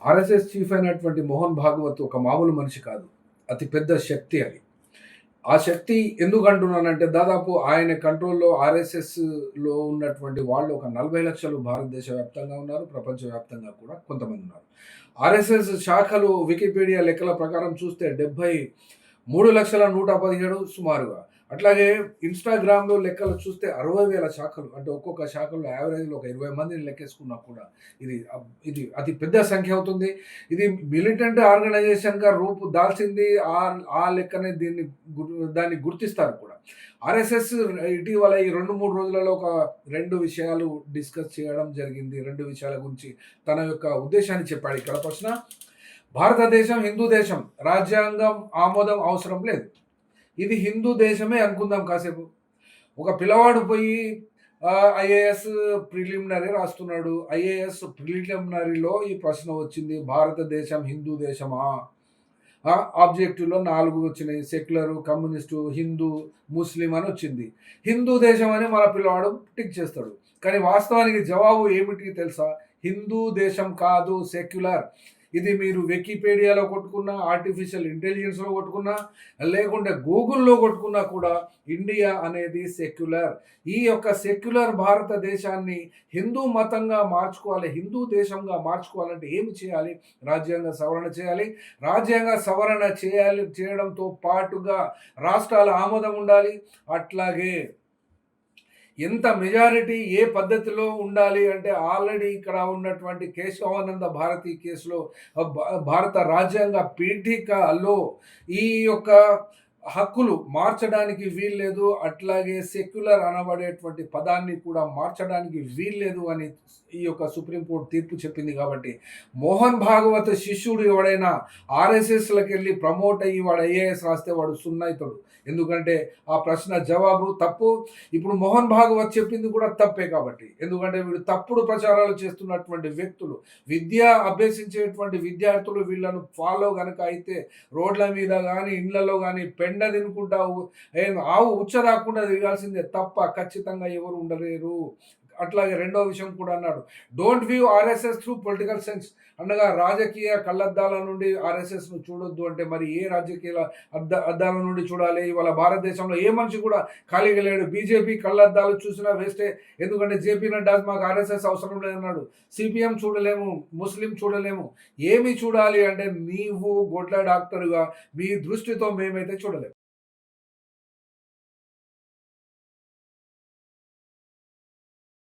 RSS chief అయినటువంటి మోహన్ భాగవత్ ఒక మామూలు మనిషి కాదు. అతి పెద్ద శక్తి అది. ఆ శక్తి ఎందుకు అంటున్నానంటే దాదాపు ఆయన కంట్రోల్‌లో ఆర్ఎస్ఎస్‌లో ఉన్నటువంటి వాళ్ళు ఒక 40 లక్షలు భారతదేశ వ్యాప్తంగా ఉన్నారు. ప్రపంచ వ్యాప్తంగా కూడా కొంతమంది ఉన్నారు. ఆర్ఎస్ఎస్ శాఖలు వికీపీడియా లెక్కల ప్రకారం చూస్తే 73,117 సుమారుగా. అట్లాగే ఇన్‌స్టాగ్రామ్‌లో లెక్కలు చూస్తే 60,000 శాఖలు. అంటే ఒక్కొక్క శాఖలో యావరేజ్‌లో ఒక 20 మందిని లెక్కేసుకున్నా కూడా ఇది అతి పెద్ద సంఖ్య అవుతుంది. ఇది మిలిటెంట్ ఆర్గనైజేషన్‌గా రూపు దాల్చింది. ఆ లెక్కనే దాన్ని గుర్తిస్తారు కూడా. ఆర్ఎస్ఎస్ ఇటీవల ఈ 2, 3 రోజులలో ఒక 2 విషయాలు డిస్కస్ చేయడం జరిగింది. 2 విషయాల గురించి తన యొక్క ఉద్దేశాన్ని చెప్పాడు. ఇక్కడ ప్రశ్న, భారతదేశం హిందూ దేశం. రాజ్యాంగం ఆమోదం అవసరం లేదు. ఇది హిందూ దేశమే అనుకుందాం కాసేపు. ఒక పిల్లవాడు పోయి ఐఏఎస్ ప్రిలిమినరీ రాస్తున్నాడు. ఐఏఎస్ ప్రిలిమినరీలో ఈ ప్రశ్న వచ్చింది, భారతదేశం హిందూ దేశమా? ఆబ్జెక్టివ్లో 4 వచ్చినాయి. సెక్యులరు, కమ్యూనిస్టు, హిందూ, ముస్లిం అని వచ్చింది. హిందూ దేశం అని మన పిల్లవాడు టిక్ చేస్తాడు. కానీ వాస్తవానికి జవాబు ఏమిటి తెలుసా? హిందూ దేశం కాదు, సెక్యులర్. ఇది మీరు వికీపీడియాలో కొట్టుకున్నా, ఆర్టిఫిషియల్ ఇంటెలిజెన్స్లో కొట్టుకున్నా, లేకుంటే గూగుల్లో కొట్టుకున్నా కూడా ఇండియా అనేది సెక్యులర్. ఈ యొక్క సెక్యులర్ భారతదేశాన్ని హిందూ మతంగా మార్చుకోవాలి, హిందూ దేశంగా మార్చుకోవాలంటే ఏమి చేయాలి? రాజ్యాంగ సవరణ చేయాలి. రాజ్యాంగ సవరణ చేయడంతో పాటుగా రాష్ట్రాల ఆమోదం ఉండాలి. అట్లాగే ఎంత మెజారిటీ ఏ పద్ధతిలో ఉండాలి అంటే ఆల్రెడీ ఇక్కడ ఉన్నటువంటి కేశవానంద భారతి కేసులో భారత రాజ్యాంగ పీఠికలో ఈ యొక్క హక్కులు మార్చడానికి వీల్లేదు. అట్లాగే సెక్యులర్ అనబడేటువంటి పదాన్ని కూడా మార్చడానికి వీల్లేదు అని ఈ యొక్క సుప్రీంకోర్టు తీర్పు చెప్పింది. కాబట్టి మోహన్ భాగవత్ శిష్యుడు ఎవడైనా ఆర్ఎస్ఎస్లకు వెళ్ళి ప్రమోట్ అయ్యి వాడు ఐఏఎస్ రాస్తే వాడు సున్నైతుడు. ఎందుకంటే ఆ ప్రశ్న జవాబు తప్పు. ఇప్పుడు మోహన్ భాగవత్ చెప్పింది కూడా తప్పే. కాబట్టి ఎందుకంటే వీడు తప్పుడు ప్రచారాలు చేస్తున్నటువంటి వ్యక్తులు, విద్య అభ్యసించేటువంటి విద్యార్థులు వీళ్ళను ఫాలో కనుక అయితే రోడ్ల మీద కానీ ఇళ్లలో కానీ పెండ తినుకుంటా ఆవు ఉచ్చ రాకుండా తిరగాల్సిందే తప్ప ఖచ్చితంగా ఎవరు ఉండలేరు. అట్లాగే రెండో విషయం కూడా అన్నాడు, don't view RSS through political sense. అనగా రాజకీయ కళ్ళద్దాల నుండి ఆర్ఎస్ఎస్ను చూడొద్దు అంటే మరి ఏ రాజకీయ అద్దాల నుండి చూడాలి? ఇవాళ భారతదేశంలో ఏ మనిషి కూడా ఖాళీగా లేడు. బీజేపీ కళ్ళద్దాలు చూసినా వేస్టే. ఎందుకంటే జేపీ నడ్డా మాకు ఆర్ఎస్ఎస్ అవసరం లేదన్నాడు. సిపిఎం చూడలేము, ముస్లిం చూడలేము. ఏమి చూడాలి అంటే నీవు గొడ్ల డాక్టర్గా మీ దృష్టితో మేమైతే చూడలేము.